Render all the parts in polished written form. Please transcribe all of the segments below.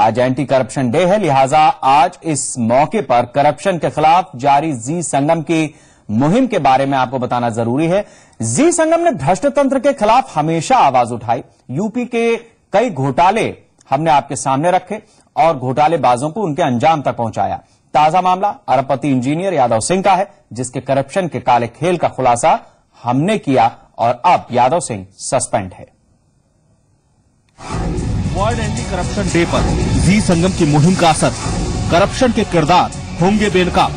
आज anti corruption day है, लिहाजा आज इस मौके पर करप्शन के खिलाफ जारी जी संगम की मुहिम के बारे में आपको बताना जरूरी है। जी संगम ने भ्रष्ट तंत्र के खिलाफ हमेशा आवाज उठाई। यूपी के कई घोटाले हमने आपके सामने रखे और घोटालेबाजों को उनके अंजाम तक पहुंचाया। ताजा मामला अरबपति इंजीनियर यादव सिंह का है, जिसके करप्शन के काले खेल का खुलासा हमने किया और अब यादव सिंह सस्पेंड है। वर्ल्ड एंटी करप्शन डे पर जी संगम की मुहिम का असर, करप्शन के किरदार होंगे बेनकाब।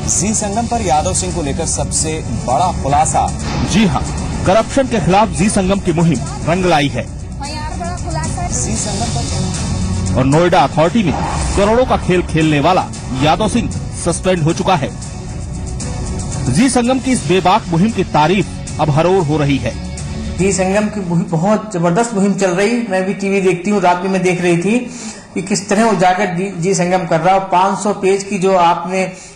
जी संगम पर यादव सिंह को लेकर सबसे बड़ा खुलासा। जी हां, करप्शन के खिलाफ जी संगम की मुहिम रंग लाई है। जी संगम पर और नोएडा अथॉरिटी में करोड़ों का खेल खेलने वाला यादव सिंह सस्पेंड हो चुका है। जी संगम की इस बेबाक मुहिम की तारीफ अब हर ओर हो रही है। जी संगम की बहुत जबरदस्त मुहिम चल रही। मैं भी टीवी देखती हूँ, रात में देख रही थी कि किस तरह वो जाकर जी संगम कर रहा है। 500 पेज की जो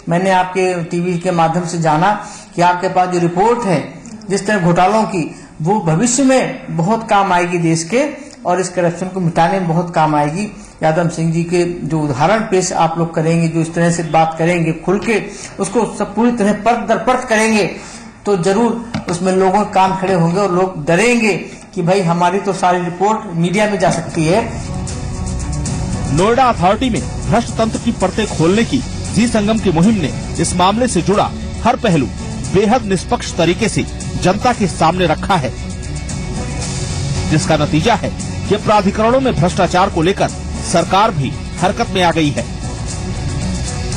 मैंने आपके टीवी के माध्यम से जाना कि आपके पास जो रिपोर्ट है जिस तरह घोटालों की, वो भविष्य में बहुत काम आएगी देश के, और इस करप्शन को मिटाने में बहुत काम आएगी। यादव सिंह जी के जो उदाहरण पेश आप लोग करेंगे, जो इस तरह से बात करेंगे खुल के, उसको सब पूरी तरह परख दर परख करेंगे, तो जरूर उसमें लोगों के कान खड़े होंगे और लोग डरेंगे कि भाई हमारी तो सारी रिपोर्ट मीडिया में जा सकती है। नोएडा अथॉरिटी में भ्रष्ट तंत्र की परतें खोलने की जी संगम की मुहिम ने इस मामले से जुड़ा हर पहलू बेहद निष्पक्ष तरीके से जनता के सामने रखा है, जिसका नतीजा है कि प्राधिकरणों में भ्रष्टाचार को लेकर सरकार भी हरकत में आ गई है।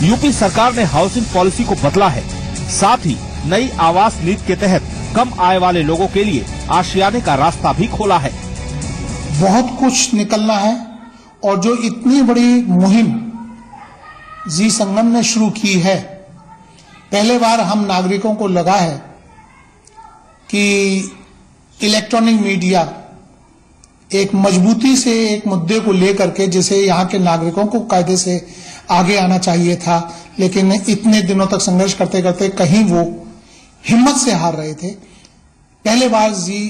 यूपी सरकार ने हाउसिंग पॉलिसी को बदला है, साथ ही नई आवास नीति के तहत कम आय वाले लोगों के लिए आशियाने का रास्ता भी खोला है। बहुत कुछ निकलना है, और जो इतनी बड़ी मुहिम जी संगम ने शुरू की है, पहले बार हम नागरिकों को लगा है कि इलेक्ट्रॉनिक मीडिया एक मजबूती से एक मुद्दे को लेकर के, जैसे यहाँ के नागरिकों को कायदे से आगे आना चाहिए था, लेकिन इतने दिनों तक संघर्ष करते करते कहीं वो हिम्मत से हार रहे थे। पहले बार जी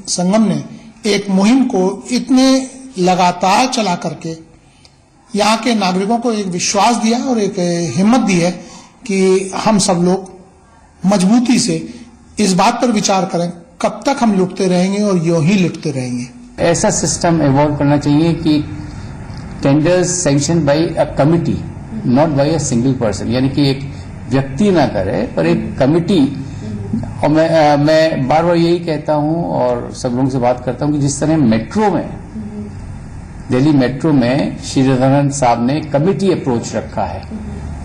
संगम ने एक मुहिम को इतने लगातार चला करके यहाँ के नागरिकों को एक विश्वास दिया और एक हिम्मत दी है कि हम सब लोग मजबूती से इस बात पर विचार करें कब तक हम लुटते रहेंगे और यूं ही लुटते रहेंगे। ऐसा सिस्टम इवॉल्व करना चाहिए कि tenders sanction by a committee, not by a single person, यानी कि एक व्यक्ति ना करे पर एक कमिटी। और मैं बार बार यही कहता हूं और सब लोगों से बात करता हूं कि जिस तरह मेट्रो में, दिल्ली मेट्रो में श्री राधानंद साहब ने कमिटी अप्रोच रखा है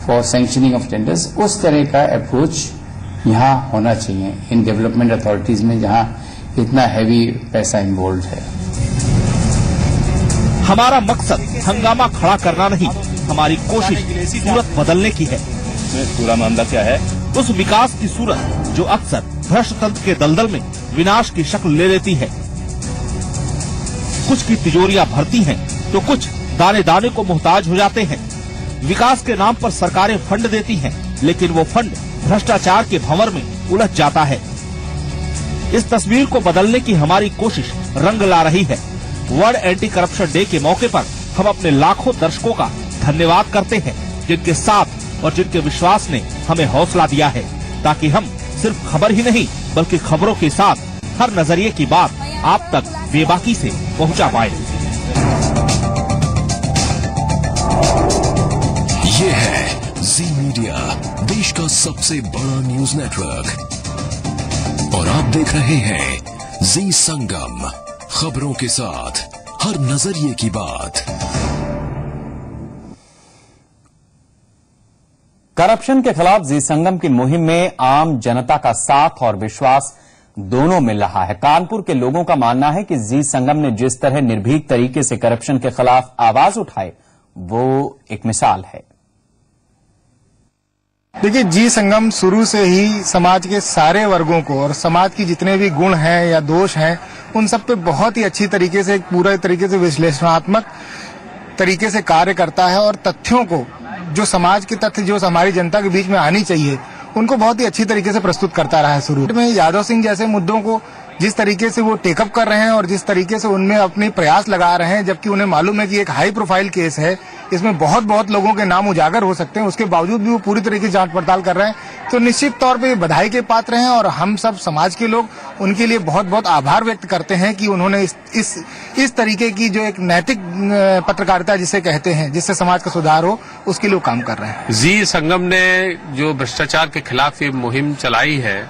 फॉर सैंक्शनिंग ऑफ टेंडर्स, उस तरह का अप्रोच यहाँ होना चाहिए इन डेवलपमेंट अथॉरिटीज में, जहाँ इतना हैवी पैसा इन्वॉल्व है। हमारा मकसद हंगामा खड़ा करना नहीं, हमारी कोशिश सूरत बदलने की है। पूरा मामला क्या है? उस विकास की सूरत जो अक्सर भ्रष्ट तंत्र के दलदल में विनाश की शक्ल ले लेती है। कुछ की तिजोरियां भरती हैं तो कुछ दाने दाने को मोहताज हो जाते हैं। विकास के नाम पर सरकारें फंड देती हैं, लेकिन वो फंड भ्रष्टाचार के भंवर में उलझ जाता है। इस तस्वीर को बदलने की हमारी कोशिश रंग ला रही है। वर्ल्ड एंटी करप्शन डे के मौके पर हम अपने लाखों दर्शकों का धन्यवाद करते हैं, जिनके साथ और जिनके विश्वास ने हमें हौसला दिया है, ताकि हम सिर्फ खबर ही नहीं बल्कि खबरों के साथ हर नजरिए की बात आप तक बेबाकी से पहुंचा पाए। ये है जी मीडिया, देश का सबसे बड़ा न्यूज नेटवर्क, और आप देख रहे हैं जी संगम, खबरों के साथ हर नजरिए की बात। करप्शन के खिलाफ जी संगम की मुहिम में आम जनता का साथ और विश्वास दोनों मिल रहा है। कानपुर के लोगों का मानना है कि जी संगम ने जिस तरह निर्भीक तरीके से करप्शन के खिलाफ आवाज उठाई, वो एक मिसाल है। देखिए, जी संगम शुरू से ही समाज के सारे वर्गों को और समाज की जितने भी गुण हैं या दोष हैं, उन सब पे बहुत ही अच्छी तरीके से, पूरे तरीके से विश्लेषणात्मक तरीके से कार्य करता है, और तथ्यों को, जो समाज के तथ्य जो हमारी जनता के बीच में आनी चाहिए, उनको बहुत ही अच्छी तरीके से प्रस्तुत करता रहा है। शुरू में यादव सिंह जैसे मुद्दों को जिस तरीके से वो टेकअप कर रहे हैं और जिस तरीके से उनमें अपने प्रयास लगा रहे हैं, जबकि उन्हें मालूम है कि एक हाई प्रोफाइल केस है, इसमें बहुत बहुत लोगों के नाम उजागर हो सकते हैं, उसके बावजूद भी वो पूरी तरीके से जांच पड़ताल कर रहे हैं, तो निश्चित तौर पे बधाई के पात्र हैं। और हम सब समाज के लोग उनके लिए बहुत बहुत आभार व्यक्त करते हैं कि उन्होंने इस तरीके की जो एक नैतिक पत्रकारिता जिसे कहते हैं, जिससे समाज का सुधार हो, उसके लिए काम कर रहे हैं। जी संगम ने जो भ्रष्टाचार के खिलाफ ये मुहिम चलाई है,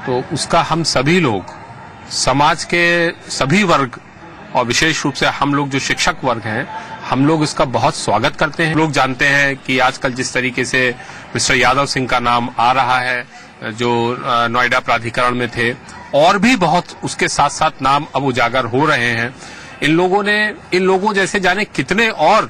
तो उसका हम सभी लोग, समाज के सभी वर्ग और विशेष रूप से हम लोग जो शिक्षक वर्ग हैं, हम लोग इसका बहुत स्वागत करते हैं। लोग जानते हैं कि आजकल जिस तरीके से मिस्टर यादव सिंह का नाम आ रहा है, जो नोएडा प्राधिकरण में थे, और भी बहुत उसके साथ साथ नाम अब उजागर हो रहे हैं। इन लोगों जैसे जाने कितने और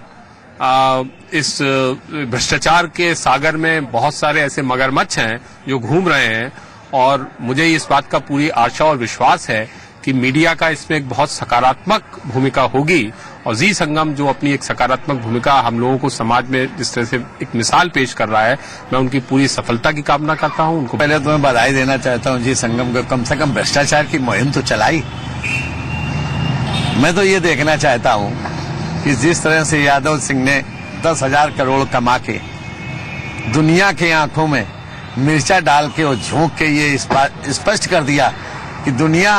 इस भ्रष्टाचार के सागर में बहुत सारे ऐसे मगरमच्छ हैं जो घूम रहे हैं। और मुझे इस बात का पूरी आशा और विश्वास है कि मीडिया का इसमें एक बहुत सकारात्मक भूमिका होगी, और जी संगम जो अपनी एक सकारात्मक भूमिका हम लोगों को समाज में जिस तरह से एक मिसाल पेश कर रहा है, मैं उनकी पूरी सफलता की कामना करता हूं। उनको पहले तो मैं बधाई देना चाहता हूं जी संगम को, कम से कम भ्रष्टाचार की मुहिम तो चलाई। मैं तो ये देखना चाहता हूं कि जिस तरह से यादव सिंह ने 10,000 करोड़ कमा के दुनिया के आंखों में मिर्चा डाल के और झोंक के ये स्पष्ट कर दिया कि दुनिया,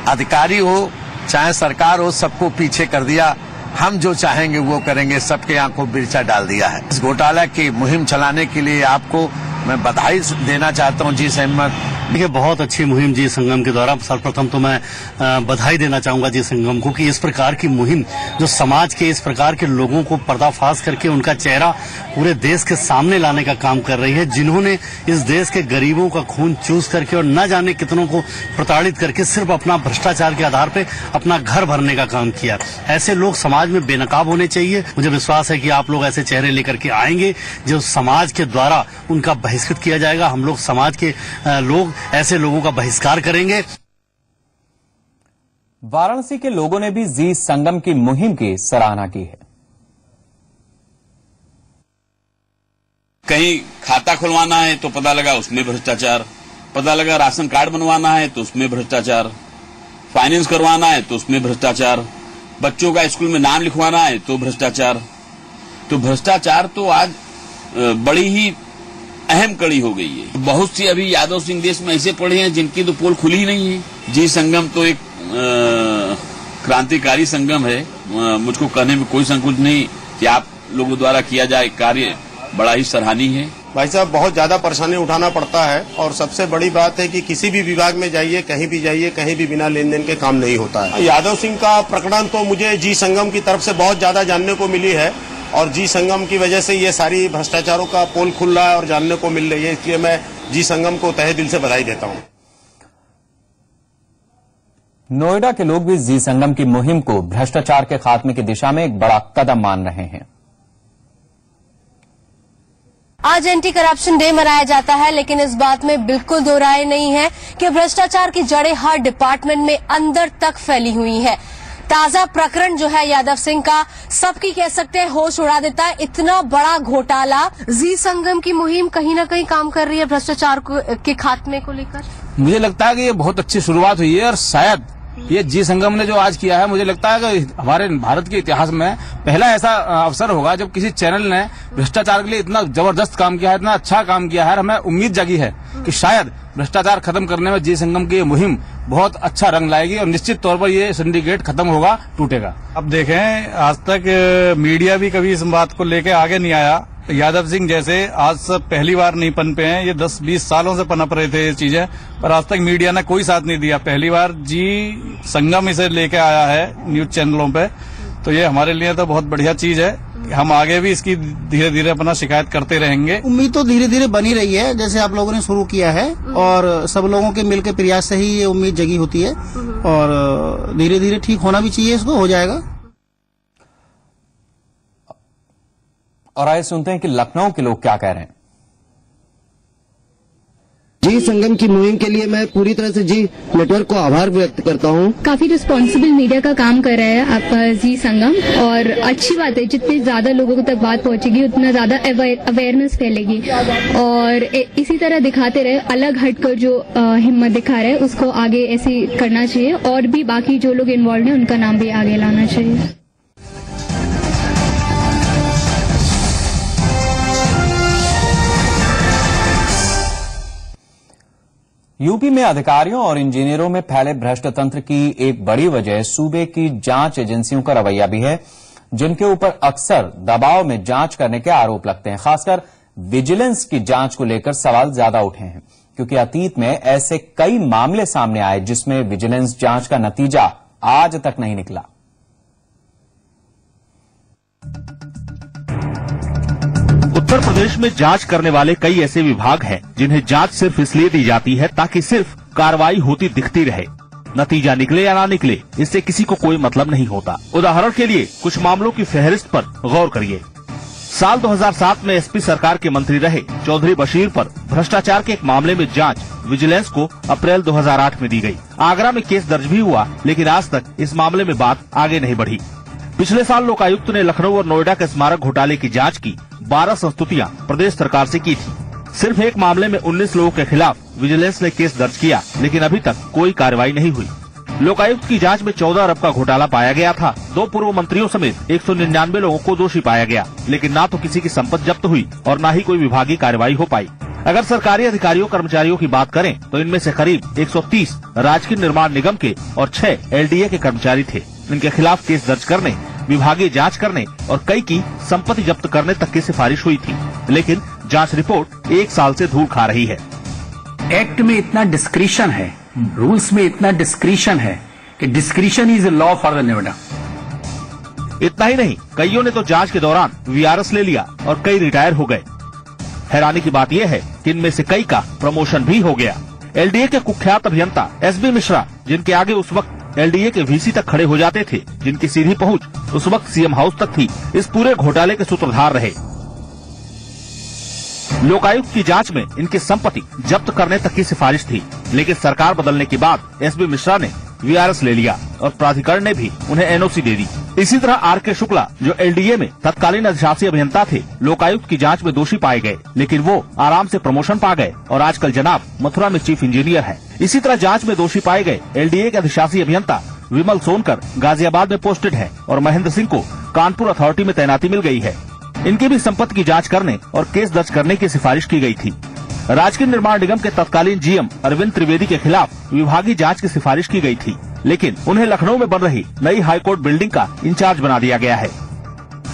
अधिकारी हो चाहे सरकार हो, सबको पीछे कर दिया, हम जो चाहेंगे वो करेंगे, सबके आंखों मिर्चा डाल दिया है। इस घोटाला की मुहिम चलाने के लिए आपको मैं बधाई देना चाहता हूं जी सहमत। देखिए, बहुत अच्छी मुहिम जी संगम के द्वारा। सर्वप्रथम तो मैं बधाई देना चाहूंगा जी संगम को कि इस प्रकार की मुहिम जो समाज के इस प्रकार के लोगों को पर्दाफाश करके उनका चेहरा पूरे देश के सामने लाने का काम कर रही है, जिन्होंने इस देश के गरीबों का खून चूस करके और न जाने कितनों को प्रताड़ित करके सिर्फ अपना भ्रष्टाचार के आधार पर अपना घर भरने का काम किया। ऐसे लोग समाज में बेनकाब होने चाहिए। मुझे विश्वास है कि आप लोग ऐसे चेहरे लेकर के आएंगे जो समाज के द्वारा उनका बहिष्कृत किया जाएगा। हम लोग समाज के लोग ऐसे लोगों का बहिष्कार करेंगे। वाराणसी के लोगों ने भी जी संगम की मुहिम की सराहना की है। कहीं खाता खुलवाना है तो पता लगा उसमें भ्रष्टाचार, पता लगा राशन कार्ड बनवाना है तो उसमें भ्रष्टाचार, फाइनेंस करवाना है तो उसमें भ्रष्टाचार, बच्चों का स्कूल में नाम लिखवाना है तो भ्रष्टाचार। तो भ्रष्टाचार तो आज बड़ी ही अहम कड़ी हो गई है। बहुत सी अभी यादव सिंह देश में ऐसे पड़े हैं जिनकी तो पोल खुली नहीं है। जी संगम तो एक क्रांतिकारी संगम है। मुझको कहने में कोई संकोच नहीं कि आप लोगों द्वारा किया जाए कार्य बड़ा ही सराहनीय है। भाई साहब, बहुत ज्यादा परेशानी उठाना पड़ता है, और सबसे बड़ी बात है कि किसी भी विभाग में जाइए, कहीं भी जाइए, कहीं भी बिना लेन देन के काम नहीं होता है। यादव सिंह का प्रकरण तो मुझे जी संगम की तरफ से बहुत ज्यादा जानने को मिली है, और जी संगम की वजह से ये सारी भ्रष्टाचारों का पोल खुल रहा है और जानने को मिल रही है। इसलिए मैं जी संगम को तहे दिल से बधाई देता हूं। नोएडा के लोग भी जी संगम की मुहिम को भ्रष्टाचार के खात्मे की दिशा में एक बड़ा कदम मान रहे हैं। आज एंटी करप्शन डे मनाया जाता है, लेकिन इस बात में बिल्कुल दो राय नहीं है कि भ्रष्टाचार की जड़ें हर डिपार्टमेंट में अंदर तक फैली हुई है। ताजा प्रकरण जो है यादव सिंह का, सबकी कह सकते हैं होश उड़ा देता है। इतना बड़ा घोटाला, जी संगम की मुहिम कहीं ना कहीं काम कर रही है भ्रष्टाचार के खात्मे को लेकर। मुझे लगता है कि ये बहुत अच्छी शुरुआत हुई है, और शायद ये जी संगम ने जो आज किया है, मुझे लगता है कि हमारे भारत के इतिहास में पहला ऐसा अवसर होगा जब किसी चैनल ने भ्रष्टाचार के लिए इतना जबरदस्त काम किया है, इतना अच्छा काम किया है। हमें उम्मीद जगी है कि शायद भ्रष्टाचार खत्म करने में जी संगम की ये मुहिम बहुत अच्छा रंग लाएगी, और निश्चित तौर पर ये सिंडिकेट खत्म होगा, टूटेगा। अब देखें, आज तक मीडिया भी कभी इस बात को लेकर आगे नहीं आया। यादव सिंह जैसे आज सब पहली बार नहीं पनपे हैं, ये 10-20 सालों से पनप रहे थे ये चीजें, पर आज तक मीडिया ने कोई साथ नहीं दिया। पहली बार जी संगम इसे लेके आया है न्यूज चैनलों पे, तो ये हमारे लिए तो बहुत बढ़िया चीज है। हम आगे भी इसकी धीरे धीरे अपना शिकायत करते रहेंगे। उम्मीद तो धीरे धीरे बनी रही है, जैसे आप लोगों ने शुरू किया है, और सब लोगों के मिलकर प्रयास से ही ये उम्मीद जगी होती है, और धीरे धीरे ठीक होना भी चाहिए, इसको हो जाएगा। और आइए सुनते हैं कि लखनऊ के लोग क्या कह रहे हैं। जी जी संगम की मुहिम के लिए मैं पूरी तरह से जी नेटवर्क को आभार व्यक्त करता हूँ। काफी रिस्पॉन्सिबल मीडिया का काम कर रहा है आपका जी संगम, और अच्छी बात है, जितने ज्यादा लोगों तक बात पहुंचेगी उतना ज्यादा अवेयरनेस फैलेगी, और इसी तरह दिखाते रहे, अलग हटकर जो हिम्मत दिखा रहे हैं उसको आगे ऐसे करना चाहिए, और भी बाकी जो लोग इन्वॉल्व हैं उनका नाम भी आगे लाना चाहिए। यूपी में अधिकारियों और इंजीनियरों में फैले भ्रष्ट तंत्र की एक बड़ी वजह सूबे की जांच एजेंसियों का रवैया भी है, जिनके ऊपर अक्सर दबाव में जांच करने के आरोप लगते हैं। खासकर विजिलेंस की जांच को लेकर सवाल ज्यादा उठे हैं, क्योंकि अतीत में ऐसे कई मामले सामने आए जिसमें विजिलेंस जांच का नतीजा आज तक नहीं निकला। उत्तर प्रदेश में जांच करने वाले कई ऐसे विभाग हैं जिन्हें जांच सिर्फ इसलिए दी जाती है ताकि सिर्फ कार्रवाई होती दिखती रहे। नतीजा निकले या ना निकले, इससे किसी को कोई मतलब नहीं होता। उदाहरण के लिए कुछ मामलों की फहरिस्त पर गौर करिए। साल 2007 में एसपी सरकार के मंत्री रहे चौधरी बशीर पर भ्रष्टाचार के एक मामले में जांच विजिलेंस को अप्रैल 2008 में दी गई। आगरा में केस दर्ज भी हुआ, लेकिन आज तक इस मामले में बात आगे नहीं बढ़ी। पिछले साल लोकायुक्त ने लखनऊ और नोएडा के स्मारक घोटाले की जांच की 12 संस्तुतियां प्रदेश सरकार से की थी। सिर्फ एक मामले में 19 लोगों के खिलाफ विजिलेंस ने केस दर्ज किया, लेकिन अभी तक कोई कार्रवाई नहीं हुई। लोकायुक्त की जांच में 14 अरब का घोटाला पाया गया था। 2 पूर्व मंत्रियों समेत 199 लोगों को दोषी पाया गया, लेकिन ना तो किसी की संपत्ति जब्त हुई और न ही कोई विभागीय कार्रवाई हो पाई। अगर सरकारी अधिकारियों कर्मचारियों की बात करें तो इनमें से करीब 130 राजकीय निर्माण निगम के और 6 एलडीए के कर्मचारी थे। इनके खिलाफ केस दर्ज करने, विभागीय जांच करने और कई की संपत्ति जब्त करने तक की सिफारिश हुई थी, लेकिन जांच रिपोर्ट 1 साल से धूल खा रही है। एक्ट में इतना डिस्क्रिशन है, रूल्स में इतना डिस्क्रिशन है कि discretion is a law for the Noida. इतना ही नहीं, कईयों ने तो जांच के दौरान वीआरएस ले लिया और कई रिटायर हो गए। हैरानी की बात यह है कि इनमें से कई का प्रमोशन भी हो गया। एलडीए के कुख्यात अभियंता एसबी मिश्रा, जिनके आगे उस वक्त एलडीए के वीसी तक खड़े हो जाते थे, जिनकी सीधी पहुंच उस वक्त सीएम हाउस तक थी, इस पूरे घोटाले के सूत्रधार रहे। लोकायुक्त की जांच में इनकी संपत्ति जब्त करने तक की सिफारिश थी, लेकिन सरकार बदलने के बाद एसबी मिश्रा ने वीआरएस ले लिया और प्राधिकरण ने भी उन्हें एनओसी दे दी। इसी तरह आरके शुक्ला, जो एलडीए में तत्कालीन अधिशासी अभियंता थे, लोकायुक्त की जांच में दोषी पाए गए, लेकिन वो आराम से प्रमोशन पा गए और आजकल जनाब मथुरा में चीफ इंजीनियर हैं। इसी तरह जांच में दोषी पाए गए एलडीए के अधिशासी अभियंता विमल सोनकर गाजियाबाद में पोस्टेड है और महेंद्र सिंह को कानपुर अथॉरिटी में तैनाती मिल गई है। इनकी भी संपत्ति की जांच करने और केस दर्ज करने की सिफारिश की गई थी। राजकीय निर्माण निगम के तत्कालीन जीएम अरविंद त्रिवेदी के खिलाफ विभागीय जांच की सिफारिश की गई थी, लेकिन उन्हें लखनऊ में बन रही नई हाईकोर्ट बिल्डिंग का इंचार्ज बना दिया गया है।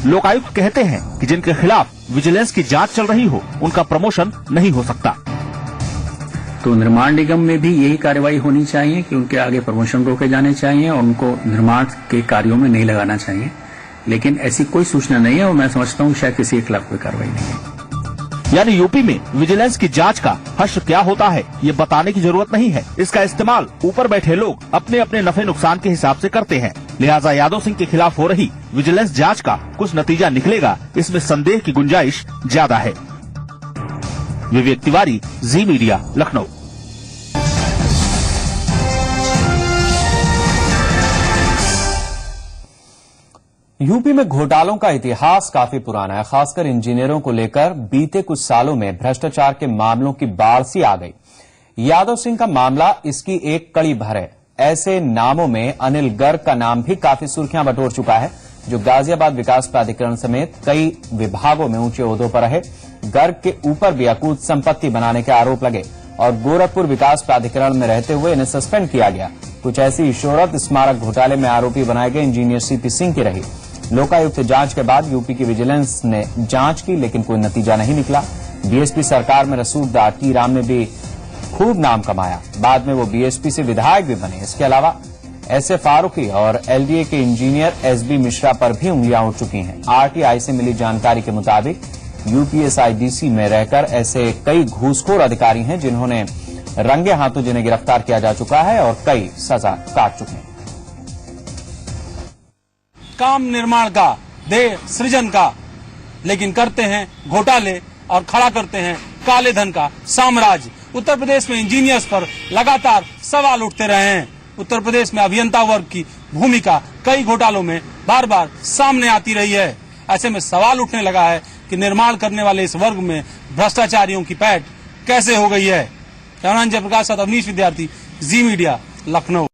लोकायुक्त कहते हैं कि जिनके खिलाफ विजिलेंस की जांच चल रही हो, उनका प्रमोशन नहीं हो सकता। तो निर्माण निगम में भी यही कार्रवाई होनी चाहिए कि उनके आगे प्रमोशन रोके जाने चाहिए और उनको निर्माण के कार्यों में नहीं लगाना चाहिए, लेकिन ऐसी कोई सूचना नहीं है और मैं समझता हूँ शायद किसी के खिलाफ कोई कार्रवाई नहीं है। यानी यूपी में विजिलेंस की जांच का हश्र क्या होता है, ये बताने की जरूरत नहीं है। इसका इस्तेमाल ऊपर बैठे लोग अपने अपने नफे नुकसान के हिसाब से करते हैं। लिहाजा यादव सिंह के खिलाफ हो रही विजिलेंस जांच का कुछ नतीजा निकलेगा, इसमें संदेह की गुंजाइश ज्यादा है। विवेक तिवारी, जी मीडिया, लखनऊ। यूपी में घोटालों का इतिहास काफी पुराना है। खासकर इंजीनियरों को लेकर बीते कुछ सालों में भ्रष्टाचार के मामलों की बाढ़ सी आ गई। यादव सिंह का मामला इसकी एक कड़ी भर है। ऐसे नामों में अनिल गर्ग का नाम भी काफी सुर्खियां बटोर चुका है, जो गाजियाबाद विकास प्राधिकरण समेत कई विभागों में ऊंचे ओहदों पर रहे। गर्ग के ऊपर भी अकूत संपत्ति बनाने के आरोप लगे और गोरखपुर विकास प्राधिकरण में रहते हुए इन्हें सस्पेंड किया गया। कुछ ऐसी शोहरत स्मारक घोटाले में आरोपी बनाए गए इंजीनियर सीपी सिंह की रही। लोकायुक्त जांच के बाद यूपी की विजिलेंस ने जांच की, लेकिन कोई नतीजा नहीं निकला। बीएसपी सरकार में रसूखदार टी राम ने भी खूब नाम कमाया। बाद में वो बीएसपी से विधायक भी बने। इसके अलावा एसए फारूकी और एलडीए के इंजीनियर एसबी मिश्रा पर भी उंगलियां उठ चुकी हैं। आरटीआई से मिली जानकारी के मुताबिक यूपीएसआईडीसी में रहकर ऐसे कई घूसखोर अधिकारी हैं जिन्होंने रंगे हाथों जिन्हें गिरफ्तार किया जा चुका है और कई सजा काट चुके हैं। काम निर्माण का, देह सृजन का, लेकिन करते हैं घोटाले और खड़ा करते हैं काले धन का साम्राज्य। उत्तर प्रदेश में इंजीनियर्स पर लगातार सवाल उठते रहे हैं। उत्तर प्रदेश में अभियंता वर्ग की भूमिका कई घोटालों में बार बार सामने आती रही है। ऐसे में सवाल उठने लगा है कि निर्माण करने वाले इस वर्ग में भ्रष्टाचारियों की पैठ कैसे हो गई है। कैमरामैन जयप्रकाश साथ अवनीश विद्यार्थी, जी मीडिया, लखनऊ।